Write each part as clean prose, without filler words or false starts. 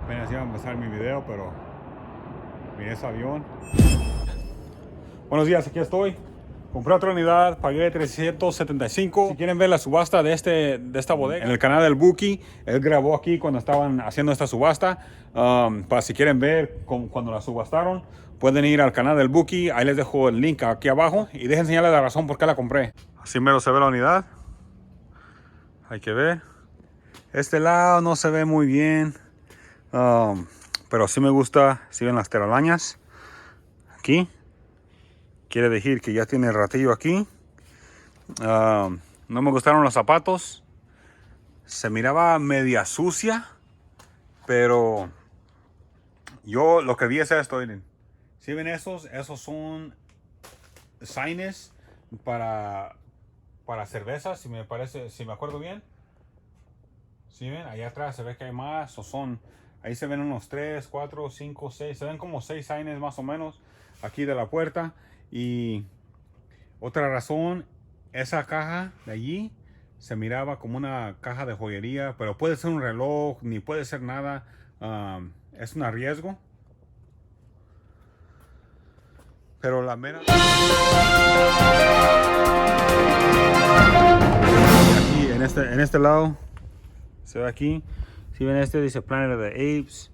Apenas iba a empezar mi video, pero miré ese avión. Buenos días, aquí estoy. Compré otra unidad, pagué $375. Si quieren ver la subasta de esta bodega, en el canal del Buki, él grabó aquí cuando estaban haciendo esta subasta. Para si quieren ver cuando la subastaron, pueden ir al canal del Buki. Ahí les dejo el link aquí abajo y dejen enseñarles la razón por qué la compré. Así mero se ve la unidad. Hay que ver. Este lado no se ve muy bien, pero sí me gusta. Si ven las telarañas aquí, quiere decir que ya tiene el ratillo aquí. No me gustaron los zapatos, se miraba media sucia, pero yo lo que vi es esto. Miren. Si ven esos son signes para cervezas, si me acuerdo bien. Si ven, allá atrás se ve que hay más, ahí se ven unos 3, 4, 5, 6, se ven como 6 signes más o menos aquí de la puerta. Y otra razón, esa caja de allí se miraba como una caja de joyería, pero puede ser un reloj, ni puede ser nada. Es un riesgo. Pero la mera... Aquí, en este lado, se ve aquí. Si ven dice Planet of the Apes.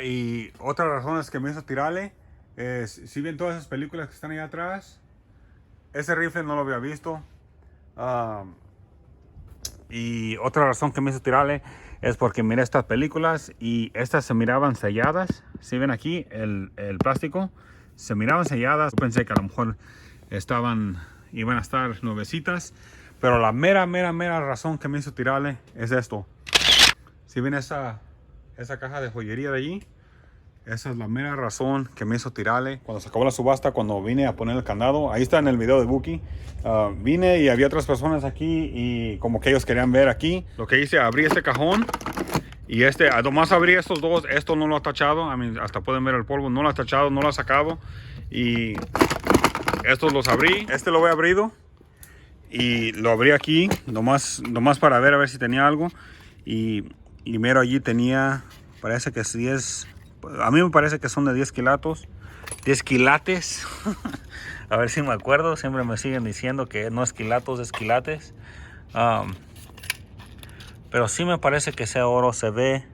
Y otra razón es que me hizo tirarle. Si ven todas esas películas que están ahí atrás, ese rifle no lo había visto. Y otra razón que me hizo tirarle es porque miré estas películas y estas se miraban selladas. Si ven aquí el plástico, se miraban selladas. Yo pensé que a lo mejor iban a estar nuevecitas, pero la mera razón que me hizo tirarle es esto. Si ven esa caja de joyería de allí, esa es la mera razón que me hizo tirarle. Cuando se acabó la subasta, cuando vine a poner el candado, ahí está en el video de Buki. Vine y había otras personas aquí y como que ellos querían ver aquí. Lo que hice, abrí este cajón y nomás abrí estos dos. Esto no lo ha tachado, hasta pueden ver el polvo, no lo ha tachado, no lo ha sacado. Y estos los abrí, lo voy abrido y lo abrí aquí, nomás para ver a ver si tenía algo. Y mero allí tenía, parece que sí es... A mí me parece que son de 10 quilates. 10 quilates. A ver si me acuerdo. Siempre me siguen diciendo que no es quilatos, es quilates. Pero sí me parece que ese oro se ve.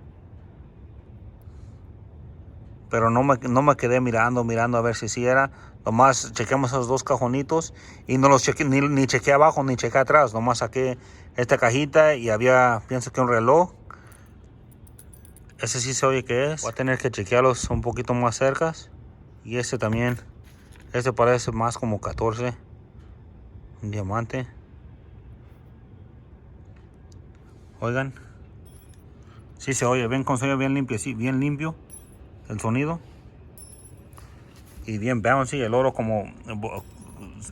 Pero no me quedé mirando a ver si sí era. Nomás chequeamos esos dos cajonitos. Y no los chequé, ni chequé abajo ni chequé atrás. Nomás saqué esta cajita y pienso que un reloj. Ese sí se oye que es. Voy a tener que chequearlos un poquito más cerca. Y este también. Este parece más como 14. Un diamante. Oigan. Sí se oye. Ven cómo se oye bien limpio. Sí, bien limpio. El sonido. Y bien bouncy. El oro como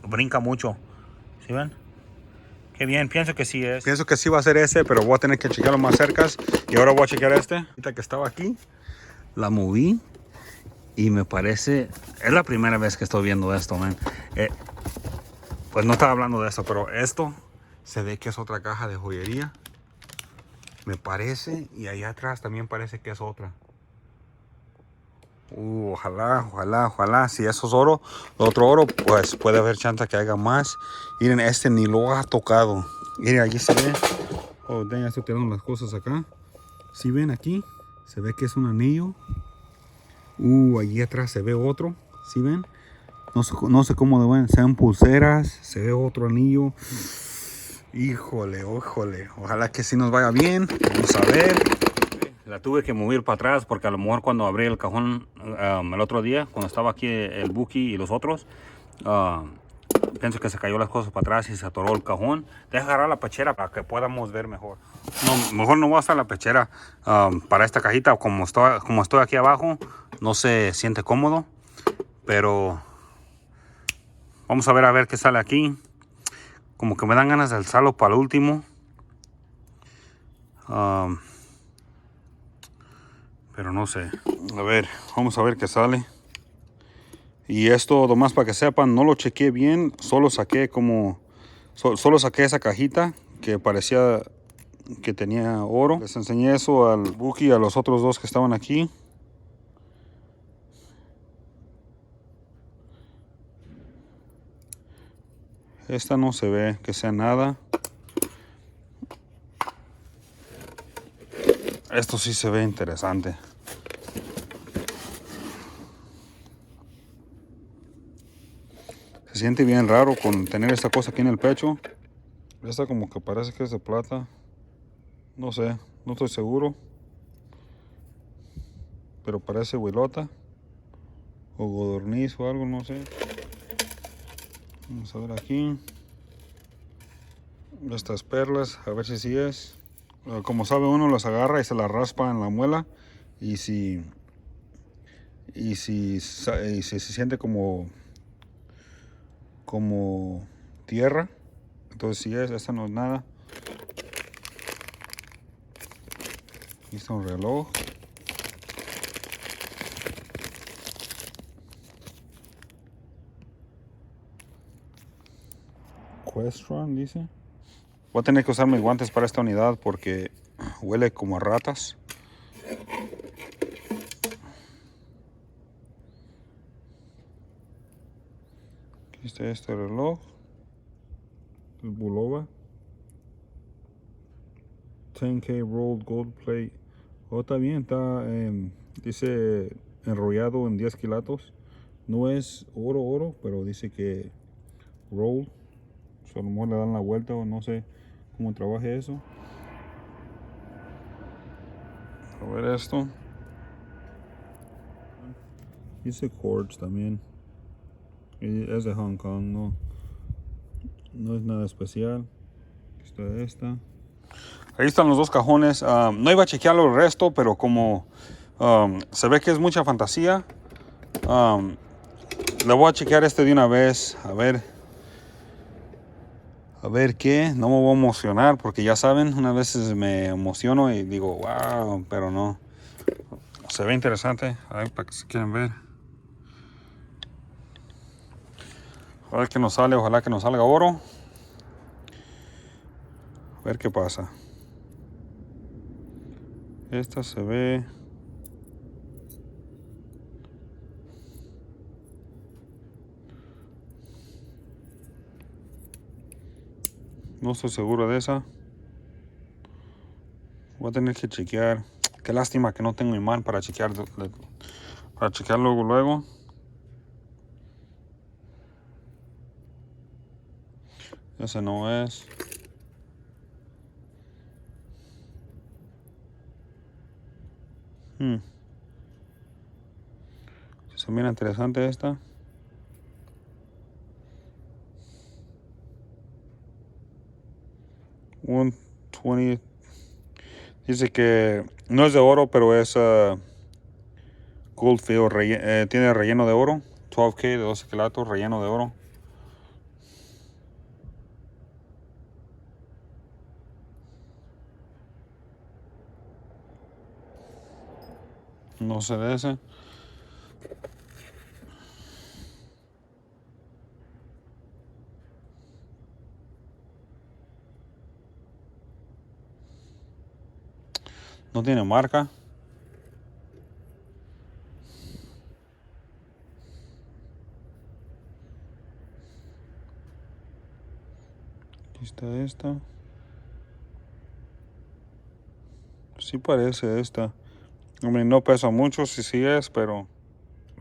brinca mucho. ¿Sí ven? Qué bien, pienso que sí es. Pienso que sí va a ser ese, pero voy a tener que chequearlo más cerca. Y ahora voy a chequear Ahorita que estaba aquí, la moví y me parece... Es la primera vez que estoy viendo esto, man. Pues no estaba hablando de esto, pero esto se ve que es otra caja de joyería. Me parece, y allá atrás también parece que es otra. Ojalá. Si eso es oro, otro oro, pues puede haber chance que haya más. Miren, ni lo ha tocado. Miren, allí se ve. Ya estoy tirando las cosas acá. Si ven aquí, se ve que es un anillo. Allí atrás se ve otro. Si ven, no sé cómo lo ven. Sean pulseras, se ve otro anillo. Híjole. Ojalá que sí nos vaya bien. Vamos a ver. La tuve que mover para atrás porque a lo mejor cuando abrí el cajón el otro día, cuando estaba aquí el Buki y los otros, pienso que se cayó las cosas para atrás y se atoró el cajón. Deja agarrar la pechera para que podamos ver mejor. No, mejor no voy a usar la pechera para esta cajita. Como estoy aquí abajo, no se siente cómodo. Pero vamos a ver qué sale aquí. Como que me dan ganas de alzarlo para el último. Pero no sé. A ver, vamos a ver qué sale. Y esto, nomás para que sepan, no lo chequeé bien. Solo saqué esa cajita que parecía que tenía oro. Les enseñé eso al Buki y a los otros dos que estaban aquí. Esta no se ve que sea nada. Esto sí se ve interesante. Se siente bien raro con tener esta cosa aquí en el pecho. Esta como que parece que es de plata. No sé, no estoy seguro. Pero parece huilota. O codorniz o algo, no sé. Vamos a ver aquí. Estas perlas, a ver si sí es. Como sabe uno, las agarra y se las raspa en la muela. Y si se siente como tierra, entonces sí es. Esta no es nada. Aquí está un reloj. Questron dice. Voy a tener que usar mis guantes para esta unidad porque huele como a ratas. Aquí está este reloj. El Bulova. 10K Rolled Gold Plate. Oh, está bien, está, dice enrollado en 10 quilatos. No es oro, pero dice que roll. A lo mejor le dan la vuelta o no sé cómo trabaje eso. A ver esto. Dice Quartz también. Y es de Hong Kong, no es nada especial. Aquí está esta. Ahí están los dos cajones. No iba a chequear el resto, pero como se ve que es mucha fantasía, le voy a chequear este de una vez. A ver qué. No me voy a emocionar porque ya saben, unas veces me emociono y digo, wow, pero no. Se ve interesante. A ver, para que se quieren ver. A ver qué nos sale. Ojalá que nos salga oro. A ver qué pasa. Esta se ve. No estoy seguro de esa. Voy a tener que chequear. Qué lástima que no tengo imán para chequear. Para chequear luego. Ese no es. Se mira interesante esta. $120. Dice que no es de oro, pero es Goldfield. Tiene relleno de oro. 12K de 12 quilatos, relleno de oro. No sé de ese. No tiene marca. Aquí está esta. Sí parece esta. Hombre, no pesa mucho, sí es, pero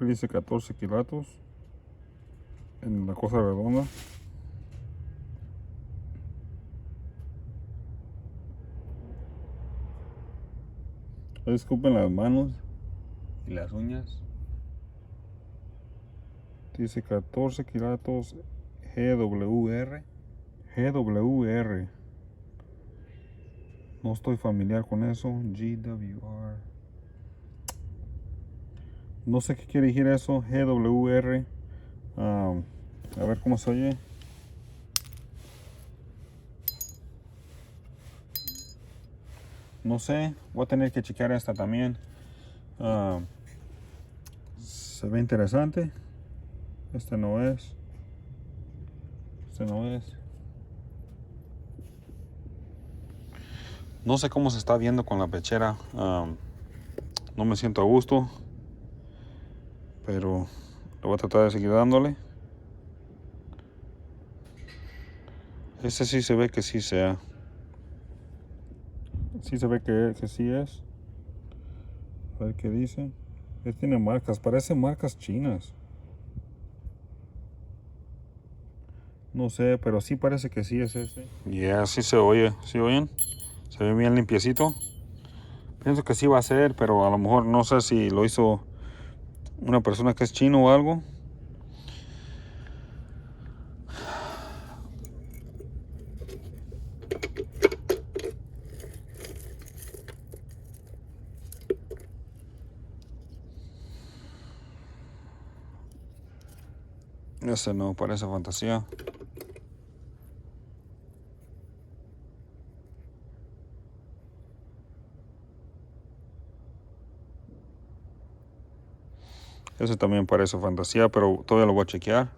dice 14 quilatos en la cosa redonda. Disculpen las manos y las uñas. Dice 14 quilatos GWR. GWR. No estoy familiar con eso. GWR. No sé qué quiere decir eso. GWR. A ver cómo se oye. No sé. Voy a tener que chequear esta también. Se ve interesante. Este no es. Este no es. No sé cómo se está viendo con la pechera. No me siento a gusto. Pero lo voy a tratar de seguir dándole. Este sí se ve que sí sea. Sí se ve que sí es. A ver qué dice. Tiene marcas, parece marcas chinas. No sé, pero sí parece que sí es este. Ya, sí se oye. ¿Sí oyen? Se ve bien limpiecito. Pienso que sí va a ser, pero a lo mejor no sé si lo hizo una persona que es chino o algo. Ese no parece fantasía. Ese también parece fantasía, pero todavía lo voy a chequear.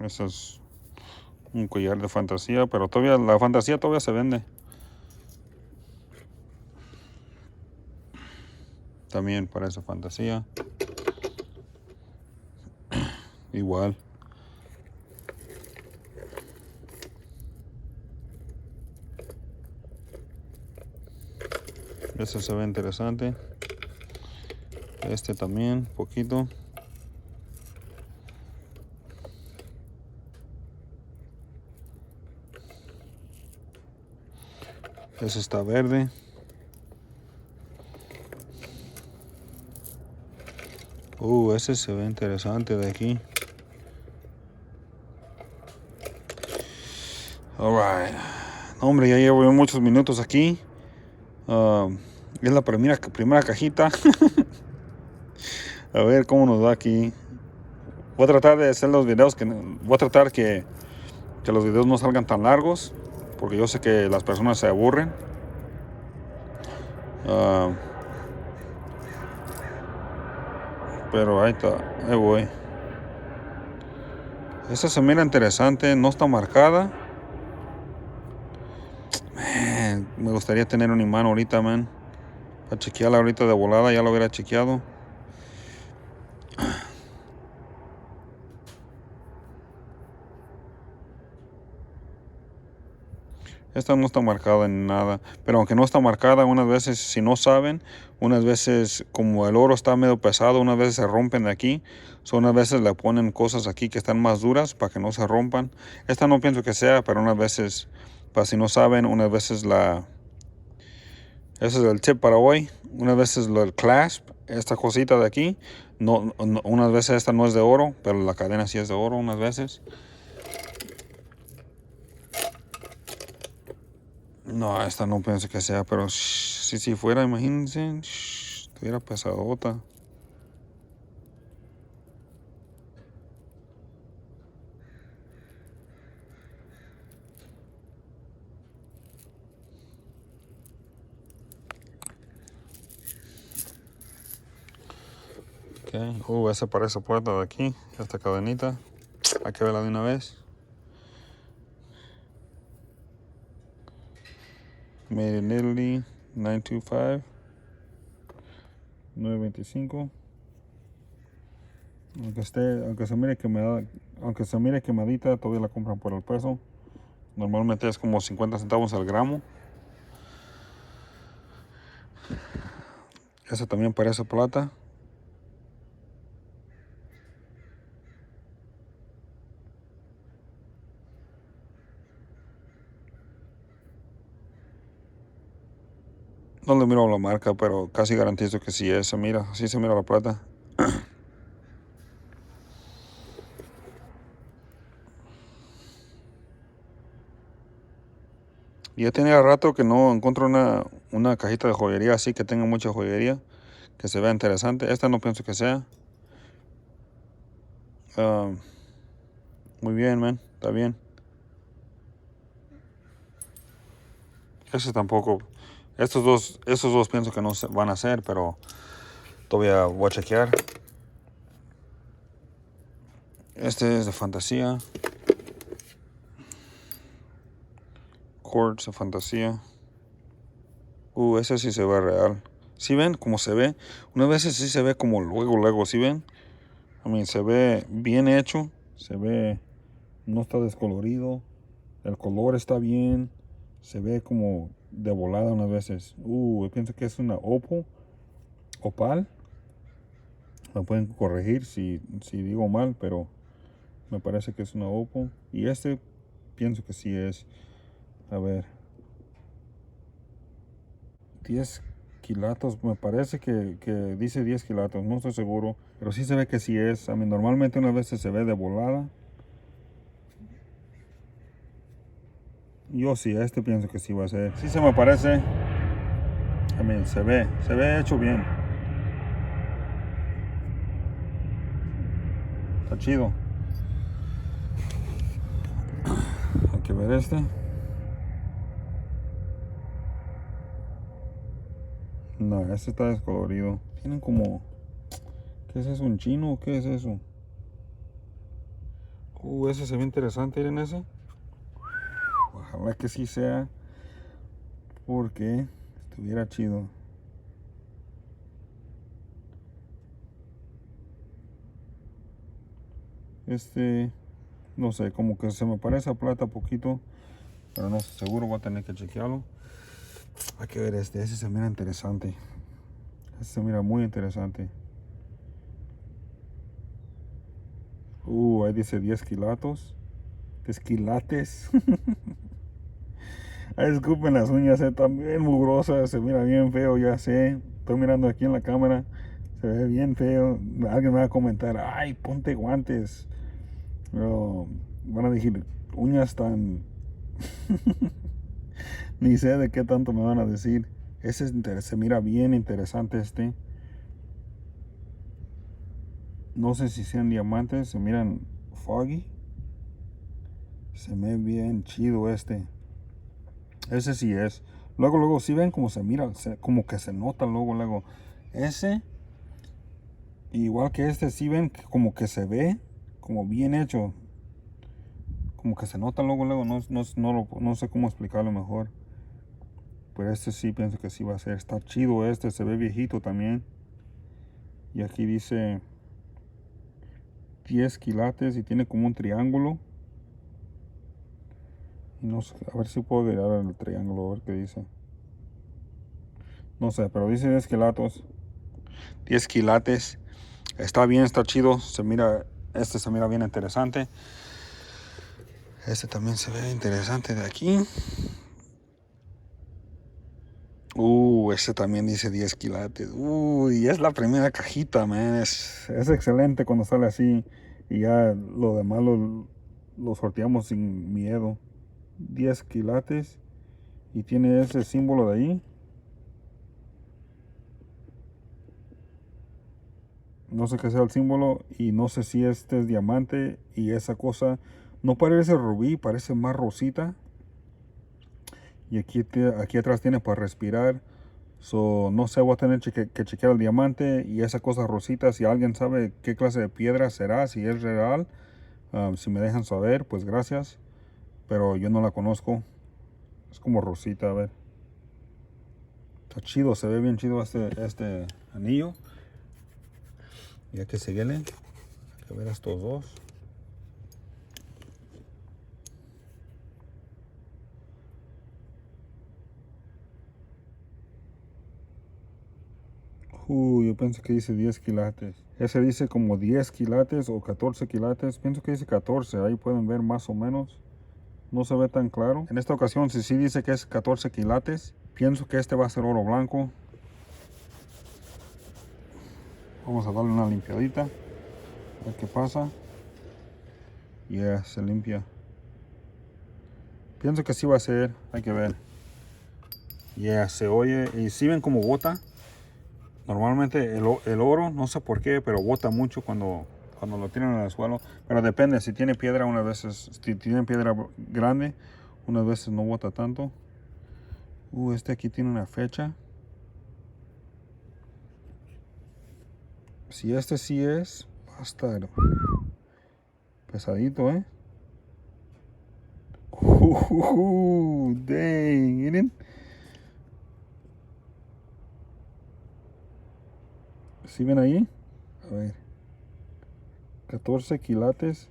Ese es un collar de fantasía, pero todavía la fantasía todavía se vende. También parece fantasía. Igual. Ese se ve interesante. Este también, poquito. Ese está verde. Ese se ve interesante de aquí. Alright. Hombre, ya llevo muchos minutos aquí. Es la primera cajita. A ver cómo nos va aquí. Voy a tratar de hacer los videos voy a tratar que los videos no salgan tan largos, porque yo sé que las personas se aburren. Pero ahí está, ahí voy. Esta se mira interesante, no está marcada. Me gustaría tener un imán ahorita, man. Para chequearla ahorita de volada, ya lo hubiera chequeado. Esta no está marcada en nada, pero aunque no está marcada, unas veces, si no saben, unas veces como el oro está medio pesado, unas veces se rompen de aquí, unas veces le ponen cosas aquí que están más duras para que no se rompan. Esta no pienso que sea, pero unas veces, para si no saben, unas veces ese es el tip para hoy. Unas veces el clasp, esta cosita de aquí, unas veces esta no es de oro, pero la cadena sí es de oro unas veces. No, esta no pienso que sea, pero si fuera, imagínense, estuviera pesadota. Okay. Esa parece puerta de aquí, esta cadenita. Hay que verla de una vez. Made in Italy, 925, 925. Aunque se mire quemadita, todavía la compran por el peso. Normalmente es como 50 centavos al gramo. Esa también parece plata. No le miro la marca, pero casi garantizo que sí es. Sí se mira la plata. Ya tenía rato que no encuentro una cajita de joyería así que tenga mucha joyería, que se vea interesante. Esta no pienso que sea. Muy bien, man. Está bien. Ese tampoco. Esos dos pienso que no van a ser, pero Todavía voy a chequear. Este es de fantasía. Quartz de fantasía. Ese sí se ve real. ¿Sí ven cómo se ve? Unas veces sí se ve como luego, ¿sí ven? Se ve bien hecho. Se ve, no está descolorido. El color está bien. Se ve como de volada unas veces. Yo pienso que es una opal. Me pueden corregir si digo mal, pero me parece que es una opal. Y este pienso que sí es. A ver. 10 quilatos, me parece que dice 10 quilatos, no estoy seguro, pero sí se ve que sí es. Normalmente unas veces se ve de volada. Yo sí, este pienso que sí va a ser. Sí se me parece. Se ve hecho bien. Está chido. Hay que ver este. No, este está descolorido. Tienen como... ¿Qué es eso? ¿Un chino o qué es eso? Ese se ve interesante, miren ese. Ojalá que sí sea. Porque estuviera chido. No sé, como que se me parece a plata poquito. Pero no estoy seguro, voy a tener que chequearlo. Hay que ver ese se mira interesante. Este se mira muy interesante. Ahí dice 10 quilatos. 10 quilates. Ay, disculpen las uñas, están bien mugrosas. Se mira bien feo, ya sé. Estoy mirando aquí en la cámara. Se ve bien feo. Alguien me va a comentar, ay, ponte guantes. Pero van a decir, uñas tan... Ni sé de qué tanto me van a decir. Se mira bien interesante este. No sé si sean diamantes, se miran foggy. Se ve bien chido este. Ese sí es. Luego, si ven como se mira, como que se nota luego. Ese, igual que este, si ven como que se ve, como bien hecho. Como que se nota luego, no sé cómo explicarlo mejor. Pero este sí pienso que sí va a ser. Está chido este, se ve viejito también. Y aquí dice 10 quilates y tiene como un triángulo. Y no sé, a ver si puedo mirar el triángulo, a ver qué dice. No sé, pero dice 10 quilatos. 10 quilates. Está bien, está chido. Se mira bien interesante. Este también se ve interesante de aquí. Este también dice 10 quilates. Y es la primera cajita, man. Es excelente cuando sale así. Y ya lo demás lo sorteamos sin miedo. 10 quilates. Y tiene ese símbolo de ahí. No sé qué sea el símbolo. Y no sé si este es diamante. Y esa cosa no parece rubí, parece más rosita. Y aquí atrás tiene para respirar. No sé, voy a tener que chequear el diamante y esa cosa rosita. Si alguien sabe qué clase de piedra será, si es real, si me dejan saber, pues gracias. Pero yo no la conozco. Es como rosita, a ver. Está chido, se ve bien chido este anillo. Y hay que seguirle. Hay que ver estos dos. Yo pienso que dice 10 quilates. Ese dice como 10 quilates o 14 quilates. Pienso que dice 14. Ahí pueden ver más o menos. No se ve tan claro. En esta ocasión, si sí dice que es 14 quilates, pienso que este va a ser oro blanco. Vamos a darle una limpiadita. A ver qué pasa. Ya, se limpia. Pienso que sí va a ser. Hay que ver. Ya, se oye. Y si ven como bota. Normalmente el oro, no sé por qué, pero bota mucho cuando lo tiran en el suelo. Pero depende, si tiene piedra unas veces, si tiene piedra grande, unas veces no bota tanto. Este aquí tiene una fecha. Si este sí es, va a estar pesadito, Dang, miren. ¿Sí ven ahí? A ver. 14 quilates.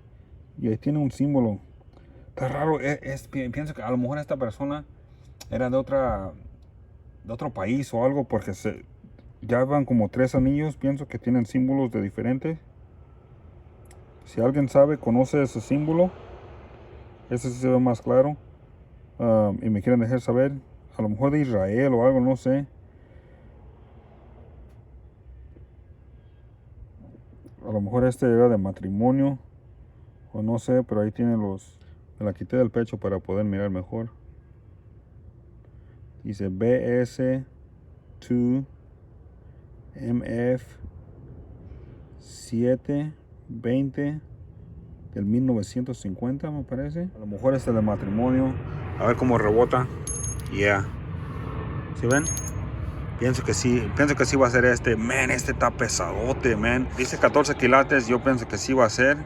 Y ahí tiene un símbolo. Está raro. Pienso que a lo mejor esta persona era de otro país o algo. Porque ya van como 3 anillos. Pienso que tienen símbolos de diferentes. Si alguien sabe, conoce ese símbolo. Ese sí se ve más claro. Y me quieren dejar saber. A lo mejor de Israel o algo, no sé. A lo mejor este era de matrimonio. O no sé, pero ahí tienen los... Me la quité del pecho para poder mirar mejor. Dice BS2 MF 720 del 1950, me parece. A lo mejor este de matrimonio. A ver cómo rebota. Yeah. ¿Sí ven? Pienso que sí va a ser este. Man, este está pesadote, man. Dice 14 quilates, yo pienso que sí va a ser.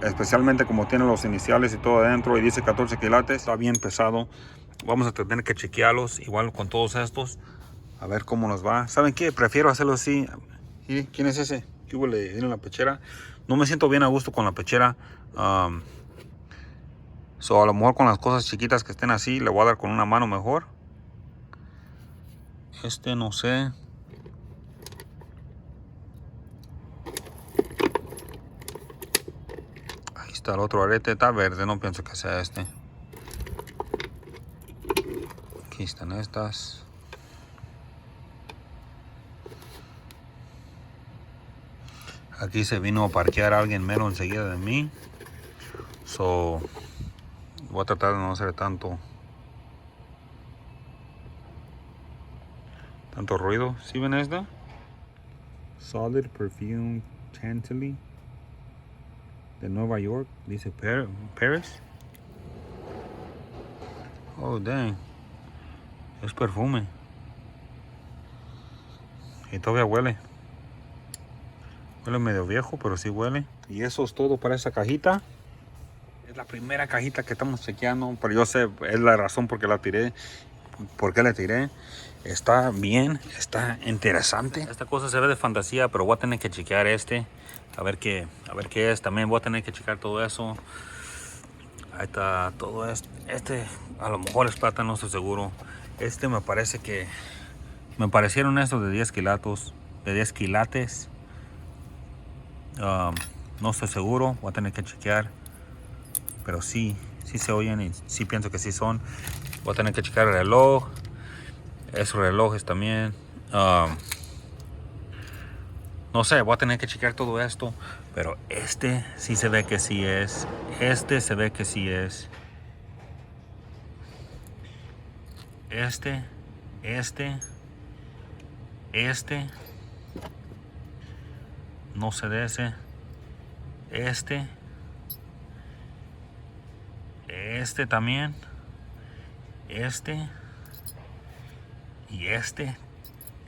Especialmente como tiene los iniciales y todo adentro. Y dice 14 quilates, está bien pesado. Vamos a tener que chequearlos, igual con todos estos. A ver cómo nos va. ¿Saben qué? Prefiero hacerlo así. ¿Y quién es ese? ¿Qué huele en la pechera? No me siento bien a gusto con la pechera. A lo mejor con las cosas chiquitas que estén así, le voy a dar con una mano mejor. Este no sé. Ahí está el otro arete, está verde, no pienso que sea este. Aquí están estas. Aquí se vino a parquear alguien mero enseguida de mí. Voy a tratar de no hacer tanto ruido. ¿Sí ven esta? Solid Perfume Chantilly de Nueva York. Dice Paris. Oh, dang. Es perfume. Y todavía huele. Huele medio viejo, pero sí huele. Y eso es todo para esa cajita. Es la primera cajita que estamos chequeando. Pero yo sé, es la razón por qué la tiré. ¿Por qué la tiré? Está bien, está interesante. Esta cosa se ve de fantasía, pero voy a tener que chequear a ver qué es. También voy a tener que checar todo eso. Ahí está todo este a lo mejor es plata, no estoy seguro. Me parece que me parecieron estos de 10 quilates. No estoy seguro, voy a tener que chequear. Pero sí se oyen y sí pienso que sí son. Voy a tener que checar el reloj. Esos relojes también. No sé, voy a tener que checar todo esto. Pero sí se ve que sí es. Se ve que sí es. No sé de ese. También.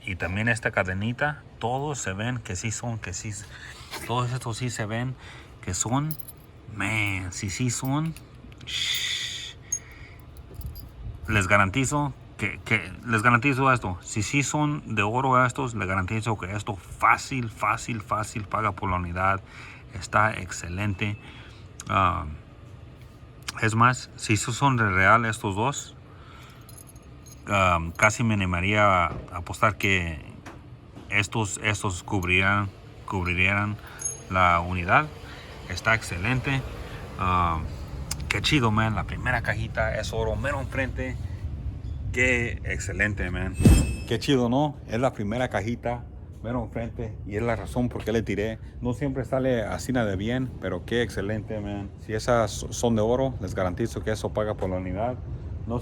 Y también esta cadenita. Todos se ven que sí son, todos estos sí se ven que son. Man, si sí son. Les garantizo les garantizo esto. Si sí son de oro estos, les garantizo que esto fácil paga por la unidad. Está excelente. Es más, si son de real estos dos, casi me animaría a apostar que estos cubrirían la unidad. Está excelente. Qué chido, man. La primera cajita es oro mero enfrente. Qué excelente, man. Qué chido, ¿no? Es la primera cajita mero enfrente y es la razón por qué le tiré. No siempre sale así nada de bien, pero qué excelente, man. Si esas son de oro, les garantizo que eso paga por la unidad. No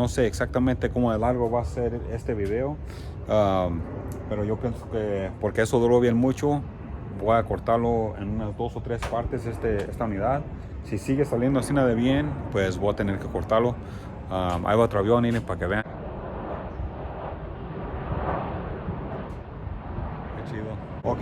sé exactamente cómo de largo va a ser este video, pero yo pienso que porque eso duró bien mucho, voy a cortarlo en unas 2 o 3 partes esta unidad. Si sigue saliendo así nada de bien, pues voy a tener que cortarlo. Ahí va otro avión, miren, para que vean. Qué chido. Ok,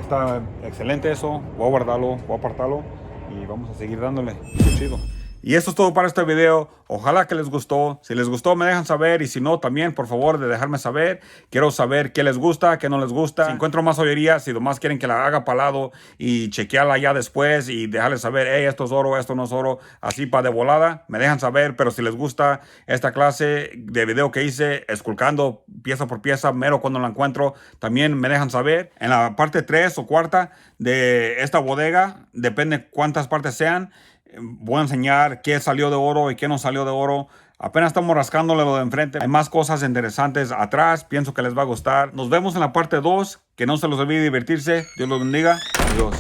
Está excelente eso. Voy a guardarlo, voy a apartarlo y vamos a seguir dándole. Qué chido. Y eso es todo para este video. Ojalá que les gustó. Si les gustó me dejan saber, y si no también por favor de dejarme saber. Quiero saber qué les gusta, qué no les gusta. Si encuentro más joyería, si nomás quieren que la haga palado y chequearla ya después y dejarles saber, hey, esto es oro, esto no es oro, así para de volada, me dejan saber. Pero si les gusta esta clase de video que hice, esculcando pieza por pieza, mero cuando la encuentro, también me dejan saber. En la parte 3 o cuarta de esta bodega, depende cuántas partes sean, voy a enseñar qué salió de oro y qué no salió de oro. Apenas estamos rascándole lo de enfrente. Hay más cosas interesantes atrás. Pienso que les va a gustar. Nos vemos en la parte 2. Que no se los olvide divertirse. Dios los bendiga. Adiós.